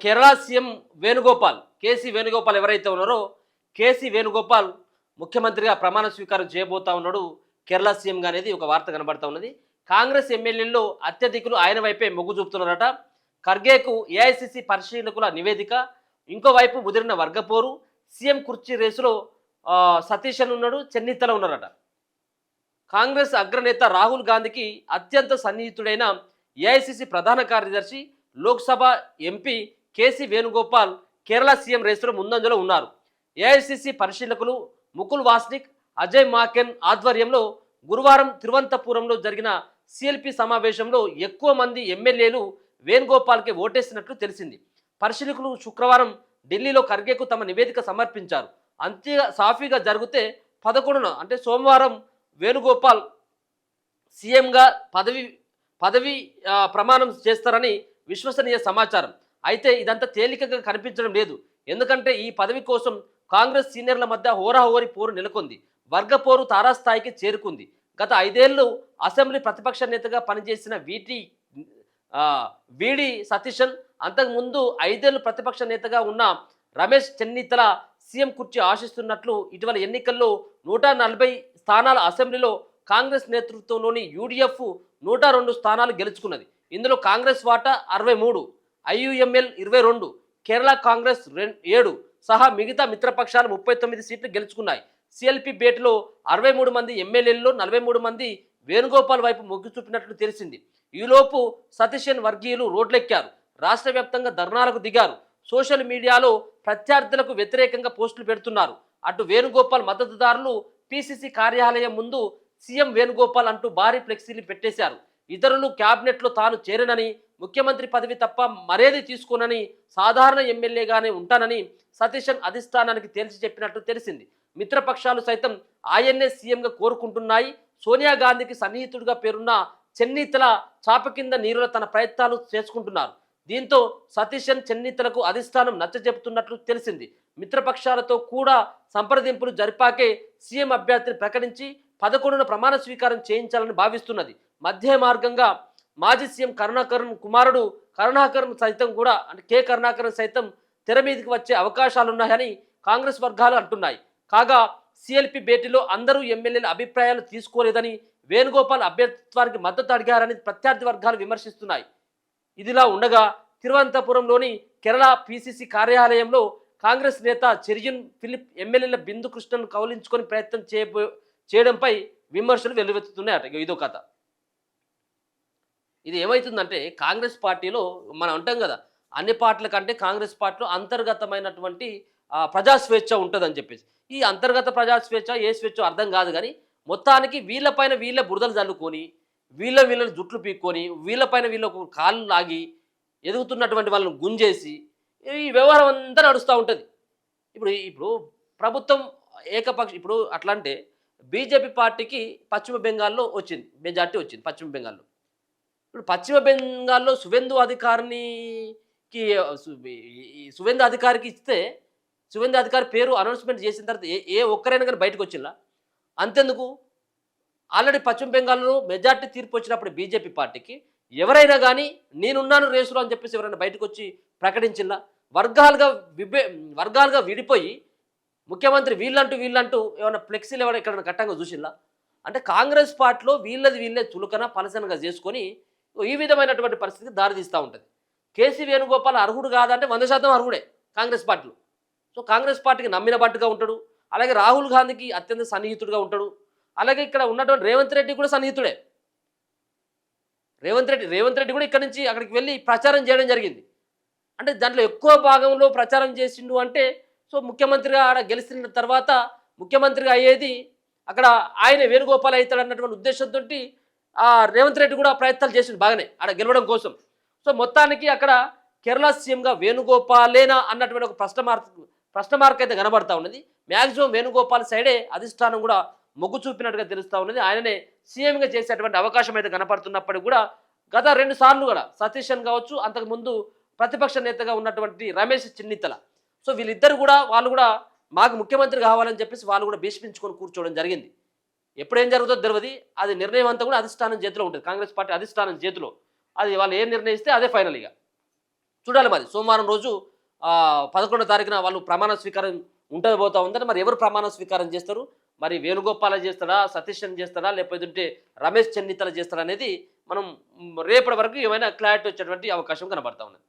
Kerala CM Venugopal, KC Venugopal ఎవరైతే ఉన్నారో KC Venugopal ముఖ్యమంత్రిగా ప్రమాణ స్వీకారం చేయబోతా ఉన్నాడు కేరళ సీఎంగా అనేది ఒక వార్త కనబడతా ఉన్నది. కాంగ్రెస్ ఎమ్మెల్యేల్లో అత్యధికులు ఆయన వైపే మొగ్గు చూపుతున్నారట. ఖర్గేకు ఏఐసిసి పరిశీలకుల నివేదిక, ఇంకోవైపు ముదిరిన వర్గపోరు, సీఎం కుర్చీ రేసులో సతీష్ అని ఉన్నాడు, చెన్నిత్తల ఉన్నారట. కాంగ్రెస్ అగ్రనేత రాహుల్ గాంధీకి అత్యంత సన్నిహితుడైన ఏఐసిసి ప్రధాన కార్యదర్శి, లోక్సభ ఎంపీ కేసీ వేణుగోపాల్ కేరళ సీఎం రేసులో ముందంజలో ఉన్నారు. ఏఐసిసి పరిశీలకులు ముకుల్ వాస్నిక్, అజయ్ మాకెన్ ఆధ్వర్యంలో గురువారం తిరువనంతపురంలో జరిగిన సిఎల్పి సమావేశంలో ఎక్కువ మంది ఎమ్మెల్యేలు వేణుగోపాల్కి ఓటేసినట్లు తెలిసింది. పరిశీలకులు శుక్రవారం ఢిల్లీలో ఖర్గేకు తమ నివేదిక సమర్పించారు. అంతే సాఫీగా జరిగితే 11న అంటే సోమవారం వేణుగోపాల్ సీఎంగా పదవి ప్రమాణం చేస్తారని విశ్వసనీయ సమాచారం. అయితే ఇదంతా తేలికగా కనిపించడం లేదు. ఎందుకంటే ఈ పదవి కోసం కాంగ్రెస్ సీనియర్ల మధ్య హోరాహోరీ పోరు నెలకొంది. వర్గపోరు తారాస్థాయికి చేరుకుంది. గత 5 ఏళ్లు అసెంబ్లీ ప్రతిపక్ష నేతగా పనిచేసిన వీడి సతీశన్, అంతకుముందు 5 ఏళ్లు ప్రతిపక్ష నేతగా ఉన్న రమేష్ చెన్నిత్తల సీఎం కుర్చీ ఆశిస్తున్నట్లు ఇటీవల ఎన్నికల్లో 140 స్థానాల అసెంబ్లీలో కాంగ్రెస్ నేతృత్వంలోని యూడీఎఫ్ 102 స్థానాలు గెలుచుకున్నది. ఇందులో కాంగ్రెస్ వాటా 63, ఐయుఎంఎల్ 22, కేరళ కాంగ్రెస్ 7 సహా మిగతా మిత్రపక్షాలు 39 సీట్లు గెలుచుకున్నాయి. సిఎల్పి భేటీలో 63 మంది ఎమ్మెల్యేల్లో 43 మంది వేణుగోపాల్ వైపు మొగ్గు చూపినట్లు తెలిసింది. ఈలోపు సతీశన్ వర్గీయులు రోడ్లెక్కారు. రాష్ట్ర వ్యాప్తంగా ధర్నాలకు దిగారు. సోషల్ మీడియాలో ప్రత్యర్థులకు వ్యతిరేకంగా పోస్టులు పెడుతున్నారు. అటు వేణుగోపాల్ మద్దతుదారులు పిసిసి కార్యాలయం ముందు సీఎం వేణుగోపాల్ అంటూ భారీ ఫ్లెక్సీలు పెట్టేశారు. ఇతరులు క్యాబినెట్లో తాను చేరనని, ముఖ్యమంత్రి పదవి తప్ప మరేది తీసుకోనని, సాధారణ ఎమ్మెల్యేగానే ఉంటానని సతీశన్ అధిష్టానానికి తేల్చి చెప్పినట్టు తెలిసింది. మిత్రపక్షాలు సైతం ఆయన్నే సీఎంగా కోరుకుంటున్నాయి. సోనియా గాంధీకి సన్నిహితుడిగా పేరున్న చెన్నిత్తల చాప కింద నీరుల తన ప్రయత్నాలు చేసుకుంటున్నారు. దీంతో సతీశన్ చెన్నిత్తలకు అధిష్టానం నచ్చజెపుతున్నట్లు తెలిసింది. మిత్రపక్షాలతో కూడా సంప్రదింపులు జరిపాకే సీఎం అభ్యర్థిని ప్రకటించి 11న ప్రమాణ స్వీకారం చేయించాలని భావిస్తున్నది. మధ్య మార్గంగా మాజీ సీఎం కరుణాకరన్ కుమారుడు కరుణాకరన్ సైతం కూడా అంటే కె కరుణాకరన్ సైతం తెర మీదకి వచ్చే అవకాశాలున్నాయని కాంగ్రెస్ వర్గాలు అంటున్నాయి. కాగా సిఎల్పి భేటీలో అందరూ ఎమ్మెల్యేల అభిప్రాయాలు తీసుకోలేదని, వేణుగోపాల్ అభ్యర్థిత్వానికి మద్దతు అడిగారని ప్రత్యర్థి వర్గాలు విమర్శిస్తున్నాయి. ఇదిలా ఉండగా తిరువనంతపురంలోని కేరళ పిసిసి కార్యాలయంలో కాంగ్రెస్ నేత చెర్యున్ ఫిలిప్ ఎమ్మెల్యేల బిందు కృష్ణను కౌలించుకొని ప్రయత్నం చేయడంపై విమర్శలు వెల్లువెత్తుతున్నాయట. ఇదో కథ. ఇది ఏమవుతుందంటే కాంగ్రెస్ పార్టీలో మనం అంటాం కదా, అన్ని పార్టీల కంటే కాంగ్రెస్ పార్టీలో అంతర్గతమైనటువంటి ప్రజాస్వేచ్ఛ ఉంటుందని చెప్పేసి, ఈ అంతర్గత ప్రజాస్వేచ్ఛ ఏ స్వేచ్ఛ అర్థం కాదు. కానీ మొత్తానికి వీళ్ళపైన వీళ్ళ బురదలు చల్లుకొని, వీళ్ళని జుట్లు పీక్కొని, వీళ్ళపైన వీళ్ళకు కాళ్ళు లాగి ఎదుగుతున్నటువంటి వాళ్ళని గుంజేసి ఈ వ్యవహారం అంతా నడుస్తూ ఉంటుంది. ఇప్పుడు ప్రభుత్వం ఇప్పుడు అట్లా అంటే బీజేపీ పార్టీకి పశ్చిమ బెంగాల్లో వచ్చింది, మెజార్టీ వచ్చింది పశ్చిమ బెంగాల్లో. ఇప్పుడు పశ్చిమ బెంగాల్లో సువేందు అధికారికి ఇస్తే సువేందు అధికారి పేరు అనౌన్స్మెంట్ చేసిన తర్వాత ఏ ఒక్కరైనా కానీ బయటకు వచ్చిందా? అంతెందుకు, ఆల్రెడీ పశ్చిమ బెంగాల్లో మెజార్టీ తీర్పు వచ్చినప్పుడు బీజేపీ పార్టీకి ఎవరైనా కానీ నేనున్నాను రేసులో అని చెప్పేసి ఎవరైనా బయటకు వచ్చి ప్రకటించిందా? వర్గాలుగా విడిపోయి ముఖ్యమంత్రి వీళ్ళంటూ ఏమైనా ఫ్లెక్సీలు ఎవరైనా ఎక్కడైనా కట్టంగా చూసిందా? అంటే కాంగ్రెస్ పార్టీలో వీళ్ళే చులకన పలసనగా చేసుకొని ఈ విధమైనటువంటి పరిస్థితి దారితీస్తూ ఉంటుంది. కేసీ వేణుగోపాల్ అర్హుడు కాదంటే 100% అర్హుడే కాంగ్రెస్ పార్టీలో. సో కాంగ్రెస్ పార్టీకి నమ్మిన బట్టుగా ఉంటాడు. అలాగే రాహుల్ గాంధీకి అత్యంత సన్నిహితుడిగా ఉంటాడు. అలాగే ఇక్కడ ఉన్నటువంటి రేవంత్ రెడ్డి కూడా సన్నిహితుడే. రేవంత్ రెడ్డి కూడా ఇక్కడ నుంచి అక్కడికి వెళ్ళి ప్రచారం చేయడం జరిగింది. అంటే దాంట్లో ఎక్కువ భాగంలో ప్రచారం చేసిండు అంటే సో ముఖ్యమంత్రిగా ఆడ గెలిచిన తర్వాత ముఖ్యమంత్రిగా అయ్యేది అక్కడ ఆయన వేణుగోపాల్ అవుతాడు అన్నటువంటి ఉద్దేశంతో రేవంత్ రెడ్డి కూడా ప్రయత్నాలు చేసిండు బాగానే ఆడ గెలవడం కోసం. సో మొత్తానికి అక్కడ కేరళ సీఎంగా వేణుగోపాలేనా అన్నటువంటి ఒక ప్రశ్న మార్క్ అయితే కనబడతా ఉన్నది. మ్యాక్సిమం వేణుగోపాల్ సైడే అధిష్టానం కూడా మొగ్గు చూపినట్టుగా తెలుస్తూ ఉన్నది. ఆయననే సీఎంగా చేసేటువంటి అవకాశం అయితే కనపడుతున్నప్పటికీ కూడా గత 2 సార్లు కూడా సతీశన్ కావచ్చు, అంతకుముందు ప్రతిపక్ష నేతగా ఉన్నటువంటి రమేష్ చెన్నిత్తల, సో వీళ్ళిద్దరు కూడా వాళ్ళు కూడా మాకు ముఖ్యమంత్రి కావాలని చెప్పేసి వాళ్ళు కూడా భీష్మించుకొని కూర్చోవడం జరిగింది. ఎప్పుడేం జరుగుతుందో తెలియదు. అది నిర్ణయం అంతా కూడా అధిష్టానం చేతిలో ఉంటుంది, కాంగ్రెస్ పార్టీ అధిష్టానం చేతిలో. అది వాళ్ళు ఏం నిర్ణయిస్తే అదే ఫైనల్. ఇక చూడాలి మరి సోమవారం రోజు 11వ తారీఖున వాళ్ళు ప్రమాణ స్వీకారం ఉంటుంది పోతా ఉందని మరి ఎవరు ప్రమాణ స్వీకారం చేస్తారు మరి వేణుగోపాల చేస్తాడా సతీష్ అని చేస్తాడా లేకపోతే రమేష్ చెన్నితల చేస్తాడా అనేది మనం రేపటి వరకు ఏమైనా క్లారిటీ వచ్చేటువంటి అవకాశం కనబడతా ఉన్నది.